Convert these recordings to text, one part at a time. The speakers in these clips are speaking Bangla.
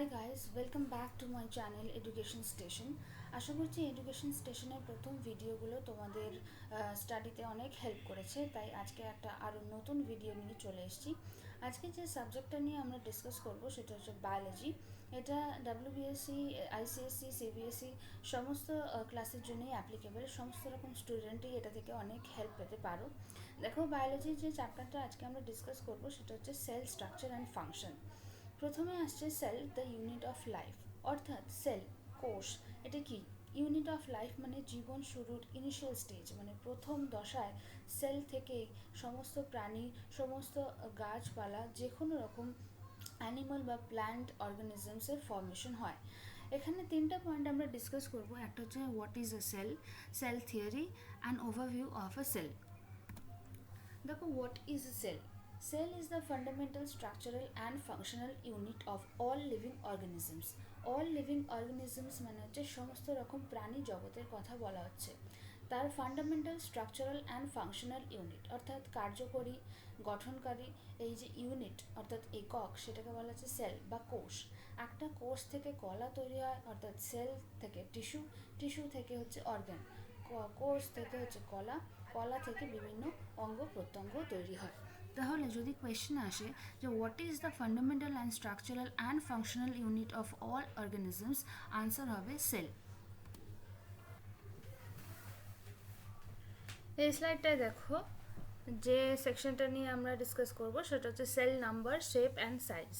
High guys, welcome back to my channel education Station. আশা করছি এডুকেশন স্টেশনের প্রথম ভিডিওগুলো তোমাদের স্টাডিতে অনেক হেল্প করেছে, তাই আজকে একটা আরও নতুন ভিডিও নিয়ে চলে এসেছি। আজকে যে সাবজেক্টটা নিয়ে আমরা ডিসকাস করব সেটা হচ্ছে বায়োলজি। এটা ডাব্লিউবিএসসি, আইসিএসসি, সিবিএসসি সমস্ত ক্লাসের জন্যই অ্যাপ্লিকেবল। সমস্ত রকম স্টুডেন্টই এটা থেকে অনেক হেল্প পেতে পারো। দেখো, বায়োলজির যে চ্যাপ্টারটা আজকে আমরা ডিসকাস করব সেটা হচ্ছে সেল স্ট্রাকচার অ্যান্ড ফাংশন। প্রথমে আসছে cell, the unit of life, অর্থাৎ সেল, কোষ। এটা কি? ইউনিট অফ লাইফ মানে জীবন শুরুর ইনিশিয়াল স্টেজ, মানে প্রথম দশায় সেল থেকেই সমস্ত প্রাণী, সমস্ত গাছপালা, যে কোনো রকম অ্যানিমাল বা প্ল্যান্ট অর্গানিজমসের ফর্মেশন হয়। এখানে তিনটা পয়েন্ট আমরা ডিসকাস করব। একটা হচ্ছে what is a cell, cell theory and overview of a cell. দেখো, what is a cell? Cell is the fundamental structural and functional unit of all living organisms. All living organisms মানে হচ্ছে সমস্ত রকম প্রাণী জগতের কথা বলা হচ্ছে। তার fundamental structural and functional unit, অর্থাৎ কার্যকরী, গঠনকারী এই যে ইউনিট অর্থাৎ একক, সেটাকে বলা হচ্ছে সেল বা কোষ। একটা কোষ থেকে কলা তৈরি হয়, অর্থাৎ সেল থেকে টিস্যু, টিস্যু থেকে হচ্ছে অর্গান, কোষ থেকে হচ্ছে কলা, কলা থেকে বিভিন্ন অঙ্গ প্রত্যঙ্গ তৈরি হয়। তাহলে যদি কোয়েশ্চেন আসে যে what is the fundamental and structural and functional unit of all organisms, answer হবে সেল। এই স্লাইডটায় দেখো, যে সেকশনটা নিয়ে আমরা ডিসকাস করব সেটা হচ্ছে cell number, shape and size.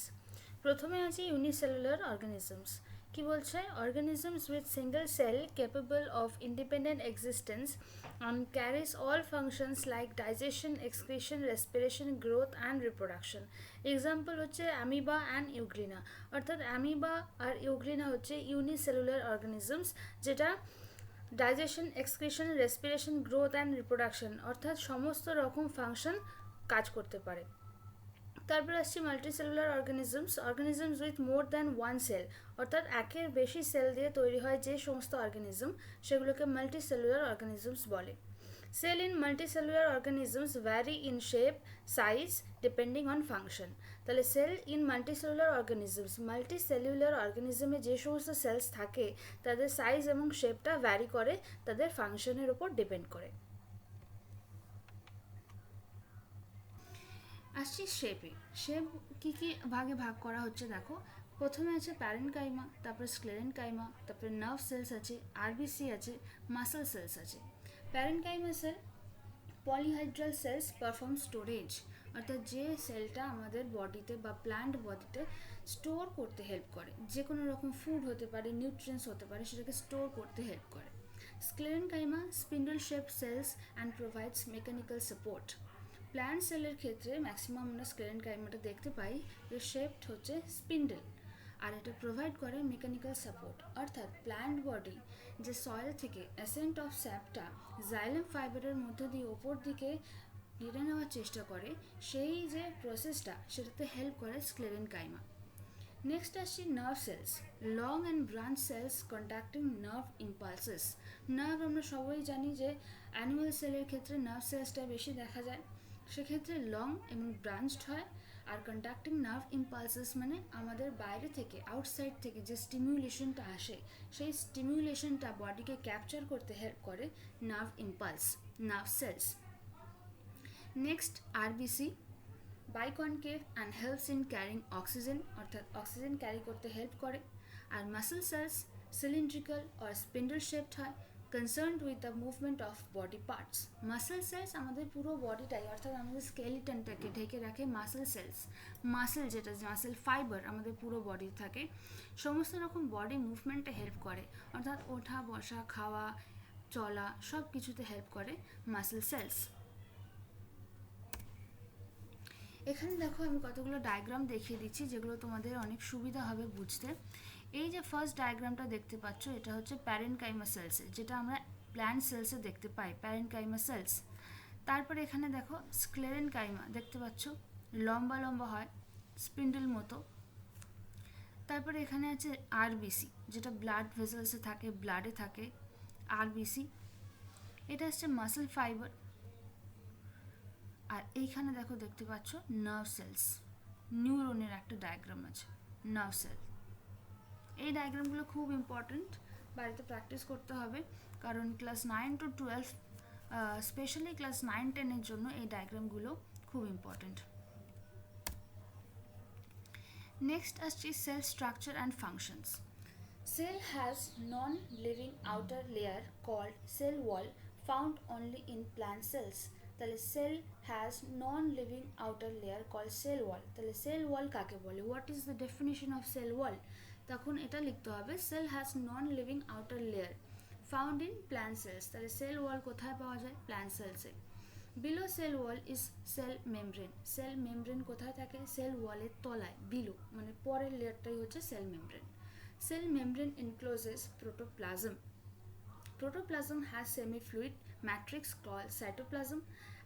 প্রথমে আছে ইউনিসেলুলার অর্গানিজমস। কি বলছে? Organisms with single cell capable of independent existence and carries all functions like digestion, excretion, respiration, growth and reproduction. Example হচ্ছে অ্যামিবা অ্যান্ড ইউগ্লিনা। অর্থাৎ অ্যামিবা আর ইউগ্লিনা হচ্ছে ইউনিসেলুলার অর্গানিজমস, যেটা digestion, excretion, respiration, growth and reproduction অর্থাৎ সমস্ত রকম ফাংশন কাজ করতে পারে। তারপর আসছি multicellular organisms. Organisms with more than one cell, অর্থাৎ একের বেশি সেল দিয়ে তৈরি হয় যে সমস্ত অর্গানিজম, সেগুলোকে মাল্টিসেলুলার অর্গানিজমস বলে। Cell in multicellular organisms vary in shape, size depending on function. তাহলে cell in multicellular organisms, multicellular অর্গানিজমে যে সমস্ত সেলস থাকে তাদের সাইজ এবং শেপটা ভ্যারি করে তাদের ফাংশনের উপর ডিপেন্ড করে। আসছি শেপে। শেপ কী কী ভাগে ভাগ করা হচ্ছে দেখো। প্রথমে আছে প্যারেনকাইমা, তারপর স্ক্লেরেনকাইমা, তারপরে নার্ভ সেলস আছে, আরবিসি আছে, মাসল সেলস আছে। Parenchyma cell polyhedral cells perform storage, অর্থাৎ যে সেলটা আমাদের বডিতে বা প্ল্যান্ট বডিতে স্টোর করতে হেল্প করে, যে কোনো রকম ফুড হতে পারে, নিউট্রিয়েন্টস হতে পারে, সেটাকে স্টোর করতে হেল্প করে। Sclerenchyma spindle shape cells and provides mechanical support. Plant সেলের ক্ষেত্রে ম্যাক্সিমাম আমরা স্ক্লেরেনকাইমাটা দেখতে পাই, এর শেপড হচ্ছে স্পিন্ডল, আর এটা প্রোভাইড করে মেকানিক্যাল সাপোর্ট। অর্থাৎ প্ল্যান্ট বডি যে সয়েল থেকে অ্যাসেন্ট অফ স্যাপটা জাইলেম ফাইবারের মধ্য দিয়ে ওপর দিকে টেনে নেওয়ার চেষ্টা করে, সেই যে প্রসেসটা সেটাতে হেল্প করে স্ক্লেরেনকাইমা। নেক্সট আসছি nerve cells, long and branch cells contacting nerve impulses. Nerve আমরা সবাই জানি যে অ্যানিমাল সেলের ক্ষেত্রে নার্ভ সেলসটা বেশি দেখা যায়, সেক্ষেত্রে লং এবং ব্রাঞ্চড হয়। আর কন্ট্যাক্টিং নার্ভ ইম্পালসেস মানে আমাদের বাইরে থেকে, আউটসাইড থেকে যে স্টিমিউলেশনটা আসে, সেই স্টিমিউলেশনটা বডিকে ক্যাপচার করতে হেল্প করে nerve impulse, nerve cells. Next RBC, biconcave and helps in carrying oxygen, অর্থাৎ অক্সিজেন ক্যারি করতে হেল্প করে। আর muscle cells cylindrical or spindle shaped হয়, concerned with the movement of body parts. Muscle cells আমাদের পুরো বডিটাই, অর্থাৎ আমাদের স্কেলিটনটাকে ঢেকে রাখে মাসল সেলস। মাসল যেটা, মাসল ফাইবার আমাদের পুরো বডি থাকে, সমস্ত রকম বডি মুভমেন্টে হেল্প করে, অর্থাৎ ওঠা বসা, খাওয়া, চলা সব কিছুতে হেল্প করে মাসল সেলস। এখানে দেখো, আমি কতগুলো ডায়াগ্রাম দেখিয়ে দিচ্ছি যেগুলো তোমাদের অনেক সুবিধা হবে বুঝতে। এই যে ফার্স্ট ডায়াগ্রামটা দেখতে পাচ্ছ, এটা হচ্ছে প্যারেনকাইমা সেলসে, যেটা আমরা প্ল্যান্ট সেলসে দেখতে পাই, প্যারেনকাইমা সেলস। তারপরে এখানে দেখো স্ক্লেরেনকাইমা দেখতে পাচ্ছ, লম্বা লম্বা হয়, স্পিন্ডল মতো। তারপরে এখানে আছে আরবিসি, যেটা ব্লাড ভেসেলসে থাকে, ব্লাডে থাকে, আরবিসি। এটা হচ্ছে মাসল ফাইবার। আর এইখানে দেখো দেখতে পাচ্ছ নার্ভ সেলস, নিউরনের একটা ডায়াগ্রাম আছে, নার্ভ সেল। এই ডায়াগ্রামগুলো খুব ইম্পর্ট্যান্ট, বাড়িতে প্র্যাকটিস করতে হবে, কারণ ক্লাস 9 to 12 স্পেশালি ক্লাস 9-10-এর জন্য এই ডায়াগ্রামগুলো খুব ইম্পর্ট্যান্ট। নেক্সট আসছি sell structure and functions. Cell has non-living outer layer called cell wall found only in plant cells. তাহলে cell has non-living outer layer called cell wall. তাহলে cell wall কাকে বলে? What is the definition of cell wall? তখন এটা লিখতে হবে cell has non-living outer layer found in plant cells. তাহলে cell wall কোথায় পাওয়া যায়? Plant cells A. Below cell wall is cell membrane. Cell membrane কোথায় থাকে? cell wall এর তলায়, below মানে পরের লেয়ারটাই হচ্ছে cell membrane. Cell membrane encloses protoplasm. Protoplasm has semi-fluid matrix called cytoplasm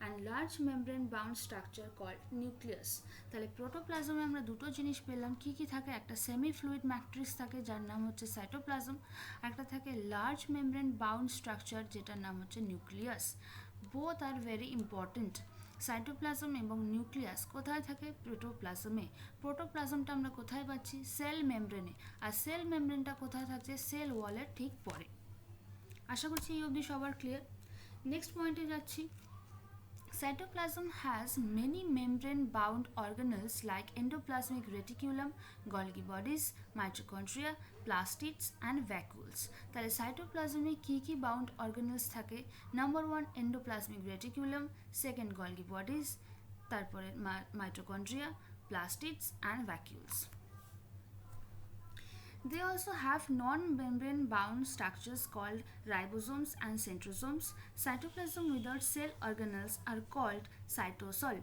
and large membrane bound structure called nucleus. তাহলে প্রোটোপ্লাজমে আমরা দুটো জিনিস পেলাম, কি কি থাকে? একটা সেমি ফ্লুইড ম্যাট্রিক্স থাকে যার নাম হচ্ছে সাইটোপ্লাজম, একটা থাকে লার্জ মেমব্রেন বাউন্ড স্ট্রাকচার যেটার নাম হচ্ছে nucleus. Both are very important. Cytoplasm এবং নিউক্লিয়াস কোথায় থাকে? প্রোটোপ্লাজমে। প্রোটোপ্লাজমটা আমরা কোথায় পাচ্ছি? সেল মেমব্রেনে। আর সেল মেমব্রেনটা কোথায় থাকছে? সেল ওয়ালের ঠিক পরে। আশা করছি এই অবধি সবার ক্লিয়ার। নেক্সট পয়েন্টে যাচ্ছি। Cytoplasm has many membrane-bound organelles like endoplasmic reticulum, Golgi bodies, mitochondria, plastids and vacuoles. তাহলে সাইটোপ্লাজমে কি কি বাউন্ড অর্গানেলস থাকে? Number 1 endoplasmic reticulum, second Golgi bodies, তারপরে mitochondria, plastids and vacuoles. They also have non-membrane bound structures called ribosomes and centrosomes. Cytoplasm without cell organelles are called cytosol.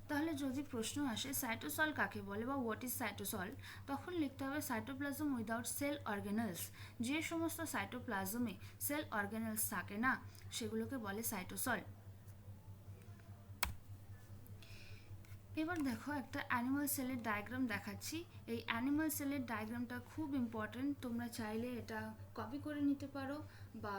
তাহলে যদি প্রশ্ন আসে সাইটোসল কাকে বলে বা হোয়াট ইজ সাইটোসল, তখন লিখতে হবে সাইটোপ্লাজম উইদাউট সেল অর্গানেলস। যে সমস্ত সাইটোপ্লাজমে সেল অর্গানেলস থাকে না সেগুলোকে বলে সাইটোসল। এবার দেখো একটা অ্যানিমাল সেলের ডায়াগ্রাম দেখাচ্ছি। এই অ্যানিমাল সেলের ডায়াগ্রামটা খুব ইম্পর্ট্যান্ট, তোমরা চাইলে এটা কপি করে নিতে পারো বা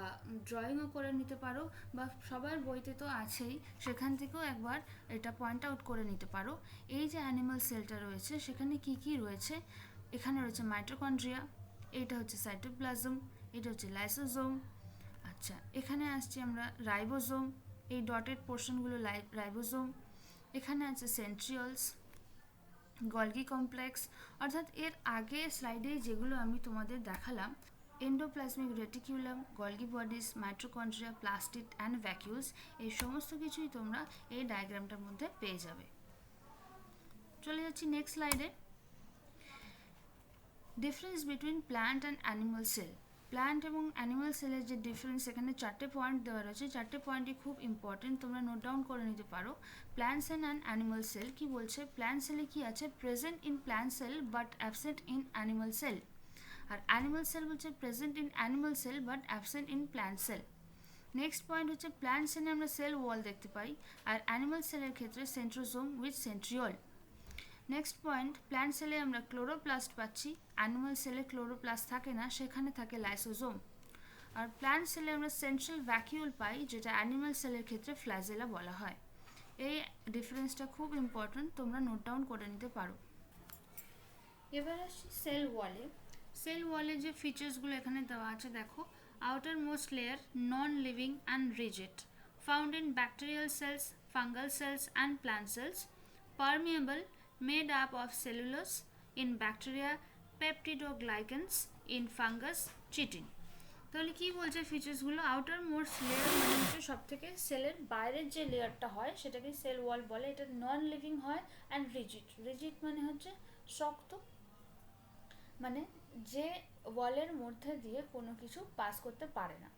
ড্রয়িংও করে নিতে পারো, বা সবার বইতে তো আছেই, সেখান থেকেও একবার এটা পয়েন্ট আউট করে নিতে পারো। এই যে অ্যানিমাল সেলটা রয়েছে সেখানে কি কি রয়েছে? এখানে রয়েছে মাইটোকন্ড্রিয়া, এইটা হচ্ছে সাইটোপ্লাজম, এটা হচ্ছে লাইসোজোম। আচ্ছা, এখানে আসছি আমরা রাইবোজোম, এই ডটেড পোর্শনগুলো রাইবোজোম। এখানে আছে সেন্ট্রিওলস, গলগি কমপ্লেক্স, অর্থাৎ এর আগে স্লাইডে যেগুলো আমি তোমাদের দেখালাম, endoplasmic reticulum, Golgi bodies, mitochondria, plastid and vacuoles, এই সমস্ত কিছুই তোমরা এই ডায়াগ্রামটার মধ্যে পেয়ে যাবে। চলে যাচ্ছি নেক্সট স্লাইডে। Difference between plant and animal cell. Plant এবং অ্যানিমাল সেলের যে ডিফারেন্স, এখানে 4টে পয়েন্ট দেওয়া রয়েছে। 4টে পয়েন্টই খুব ইম্পর্টেন্ট, তোমরা নোট ডাউন করে নিতে পারো। Plant cell and animal cell কি বলছে? প্ল্যান্ট সেলে কি আছে? Present in plant cell but absent in animal cell. আর অ্যানিমাল সেল বলছে present in animal cell but absent in plant cell. Next point হচ্ছে প্ল্যান্ট সেলে আমরা সেল ওয়াল দেখতে পাই, আর অ্যানিমাল সেলের ক্ষেত্রে centrosome with centriole. Next point, plant সেলে আমরা ক্লোরোপ্লাস্ট পাচ্ছি, অ্যানিমাল সেলে ক্লোরোপ্লাস্ট থাকে না, সেখানে থাকে লাইসোজোম। আর প্ল্যান্ট সেলে আমরা সেন্ট্রাল ভ্যাকিউল পাই, যেটা অ্যানিমাল সেলের ক্ষেত্রে ফ্ল্যাজেলা বলা হয়। এই ডিফারেন্সটা খুব ইম্পর্ট্যান্ট, তোমরা নোট ডাউন করে নিতে পারো। এবার আসছি সেল ওয়ালে। সেল ওয়ালে যে ফিচার্সগুলো এখানে দেওয়া আছে দেখো, outermost layer non living and rigid, found in bacterial cells, fungal cells and plant cells, permeable, made up of cellulose in bacteria, peptidoglycans in fungus, chitin. তাহলে কি বলছে ফিচার্সগুলো? আউটার মোস্ট লেয়ার মানে হচ্ছে সব থেকে সেলের বাইরের যে লেয়ারটা হয় সেটাকে সেল ওয়াল বলে। এটা নন লিভিং হয় অ্যান্ড রিজিড। রিজিড মানে হচ্ছে শক্ত, মানে যে ওয়ালের মধ্যে দিয়ে কোনো কিছু পাস করতে পারে না।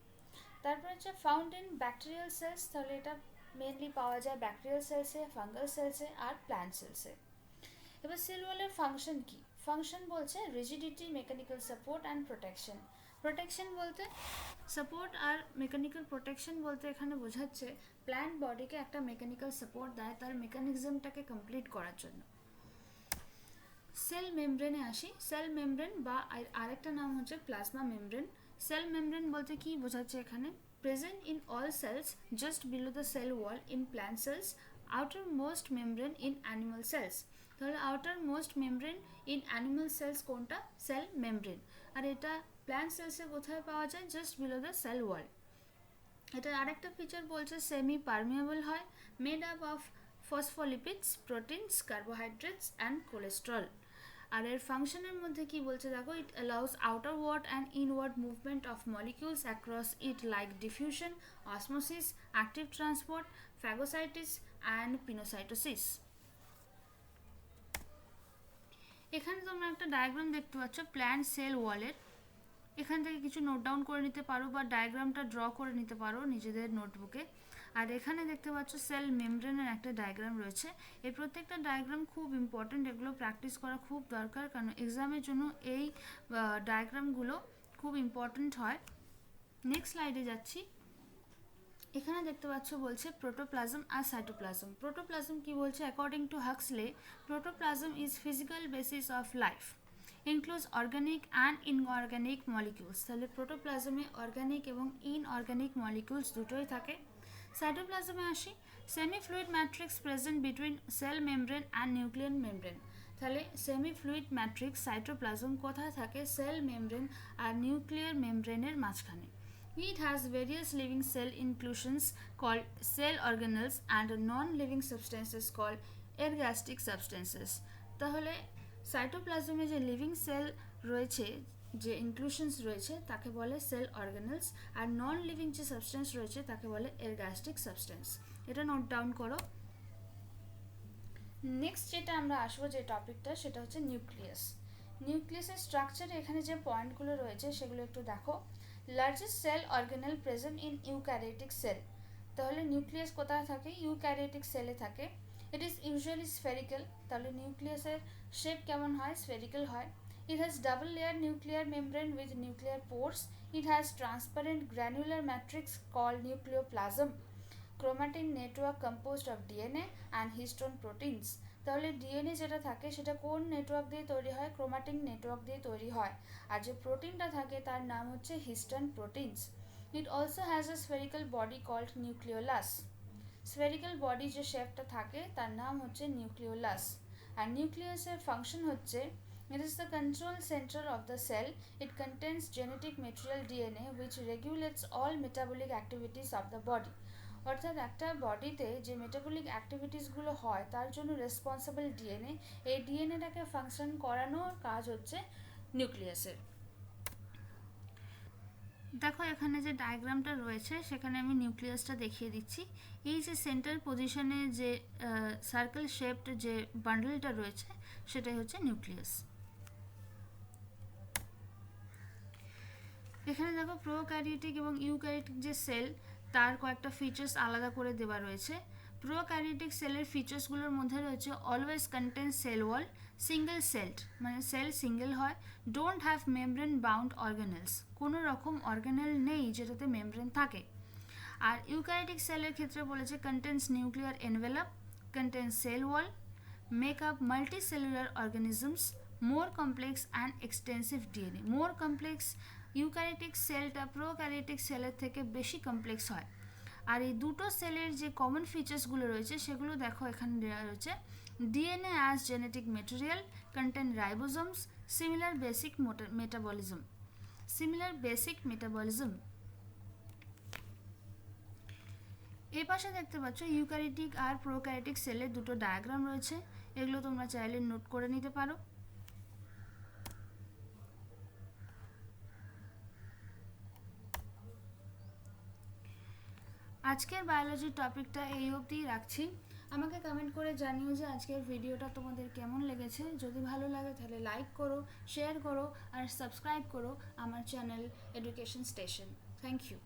তারপর হচ্ছে ফাউন্ড ইন ব্যাকটেরিয়াল সেলস, তাহলে এটা মেনলি পাওয়া যায় ব্যাকটেরিয়াল সেলসে, ফাঙ্গাল সেলসে আর প্ল্যান্ট সেলসে। এবার সেল ওয়ালের ফাংশন কি? ফাংশন বলছে rigidity, mechanical support and protection. Protection বলতে সাপোর্ট, আর মেকানিক্যাল প্রোটেকশন বলতে এখানে বোঝাচ্ছে প্ল্যান্ট বডিকে একটা মেকানিক্যাল সাপোর্ট দেয় তার মেকানিজমটাকে কমপ্লিট করার জন্য। সেল মেমব্রেনে আসি। সেল মেমব্রেন বা আরেকটা নাম হচ্ছে প্লাজমা মেমব্রেন। সেল মেমব্রেন বলতে কি বোঝাচ্ছে এখানে? Present in all cells just below the cell wall in plant cells, outermost membrane in animal cells. তাহলে outermost membrane in animal cells কোনটা? Cell membrane. আর এটা প্ল্যান্ট সেলসে কোথায় পাওয়া যায়? Just below the cell wall. এটার আরেকটা ফিচার বলছে সেমি পারমিয়েবল হয়, made up of phospholipids, proteins, carbohydrates and cholesterol. আর এর ফাংশনের মধ্যে কি বলছে দেখো, it allows outward and inward movement of molecules across it like diffusion, osmosis, active transport, phagocytosis and pinocytosis. এখানে তোমরা একটা ডায়াগ্রাম দেখতে পাচ্ছ প্ল্যান্ট সেল ওয়ালের। এখান থেকে কিছু নোট ডাউন করে নিতে পারো বা ডায়াগ্রামটা ড্র করে নিতে পারো নিজেদের নোটবুকে। আর এখানে দেখতে পাচ্ছ সেল মেমব্রেনের একটা ডায়াগ্রাম রয়েছে। এই প্রত্যেকটা ডায়াগ্রাম খুব ইম্পর্টেন্ট, এগুলো প্র্যাকটিস করা খুব দরকার, কারণ এক্সামের জন্য এই ডায়াগ্রামগুলো খুব ইম্পর্টেন্ট হয়। নেক্সট স্লাইডে যাচ্ছি। এখানে দেখতে পাচ্ছ বলছে প্রোটোপ্লাজম আর সাইটোপ্লাজম। প্রোটোপ্লাজম কি বলছে? According to Huxley, protoplasm is physical basis of life, includes organic and inorganic molecules. তাহলে প্রোটোপ্লাজমে অর্গানিক এবং ইনঅর্গানিক মলিকিউলস দুটোই থাকে। সাইটোপ্লাজমে আসি। Semi fluid matrix present between cell membrane and nuclear membrane. তাহলে সেমি ফ্লুইড ম্যাট্রিক্স সাইটোপ্লাজম কোথায় থাকে? সেল মেমব্রেন আর নিউক্লিয়ার মেমব্রেনের মাঝখানে। It has various living cell inclusions called cell organelles and non-living substances called ergastic substances. তাহলে সাইটোপ্লাজমে যে লিভিং সেল রয়েছে, যে ইনক্লুশনস রয়েছে তাকে বলে সেল অর্গানেলস, আর নন লিভিং যে সাবস্টেন্স রয়েছে তাকে বলে এরগাস্টিক সাবস্টেন্স। এটা নোট ডাউন করো। নেক্সট যেটা আমরা আসবো যে টপিকটা, সেটা হচ্ছে নিউক্লিয়াস। নিউক্লিয়াসের স্ট্রাকচারে এখানে যে পয়েন্টগুলো রয়েছে সেগুলো একটু দেখো। Largest cell organelle present in eukaryotic cell. তাহলে নিউক্লিয়াস কোথায় থাকে? ইউক্যারিওটিক সেলে থাকে। It is usually spherical. তাহলে নিউক্লিয়াসের শেপ কেমন হয়? স্ফেরিক্যাল হয়। It has double layer nuclear membrane with nuclear pores. It has transparent granular matrix called nucleoplasm. Chromatin network composed of DNA and histone proteins. তাহলে ডিএনএ যেটা থাকে সেটা কোন নেটওয়ার্ক দিয়ে তৈরি হয়? ক্রোমাটিন নেটওয়ার্ক দিয়ে তৈরি হয়। আর যে প্রোটিনটা থাকে তার নাম হচ্ছে histone proteins. It also has a spherical body called nucleolus. Spherical body যে শেপটা থাকে তার নাম হচ্ছে নিউক্লিওলাস। আর নিউক্লিয়াসের ফাংশন হচ্ছে, it is the control center of the cell. It contains genetic material DNA which regulates all metabolic activities of the body. অর্থাৎ একটা বডিতে যে মেটাবলিক অ্যাক্টিভিটিসগুলো হয় তার জন্য রেসপন্সিবল ডিএনএ। এই ডিএনএটাকে ফাংশন করানোর কাজ হচ্ছে নিউক্লিয়াসের। দেখো এখানে যে ডায়াগ্রামটা রয়েছে সেখানে আমি নিউক্লিয়াসটা দেখিয়ে দিচ্ছি। এই যে সেন্টার পজিশনে যে সার্কেল শেপড যে বান্ডেলটা রয়েছে সেটাই হচ্ছে নিউক্লিয়াস। এখানে দেখো প্রোক্যারিওটিক এবং ইউক্যারিওটিক যে সেল তার কয়েকটা ফিচার্স আলাদা করে দেওয়া রয়েছে। প্রোক্যারিওটিক সেলের ফিচার্সগুলোর মধ্যে রয়েছে always contain cell wall, single sailed মানে সেল সিঙ্গেল হয়, don't have membrane bound organelles, কোনো রকম অর্গানেল নেই যেটাতে মেমব্রেন থাকে। আর ইউক্যারিওটিক সেলের ক্ষেত্রে বলেছে contains nuclear envelope, contains cell wall, make up multicellular organisms, more complex and extensive DNA. More complex eukaryotic সেলটা প্রোক্যারিওটিক সেলের থেকে বেশি কমপ্লেক্স হয়। আর এই দুটো সেলের যে কমন ফিচার্সগুলো রয়েছে সেগুলো দেখো এখানে দেওয়া রয়েছে। DNA as genetic material, contain ribosomes, similar basic metabolism. এই পাশে দেখতে পাচ্ছ ইউক্যারিওটিক আর প্রোক্যারিওটিক সেলের দুটো ডায়াগ্রাম রয়েছে, এগুলো তোমরা চাইলে নোট করে নিতে পারো। আজকের বায়োলজির টপিকটা এই অবধিই রাখছি। আমাকে কমেন্ট করে জানিও যে আজকের ভিডিওটা তোমাদের কেমন লেগেছে। যদি ভালো লাগে তাহলে লাইক করো, শেয়ার করো আর সাবস্ক্রাইব করো আমার channel education station. Thank you.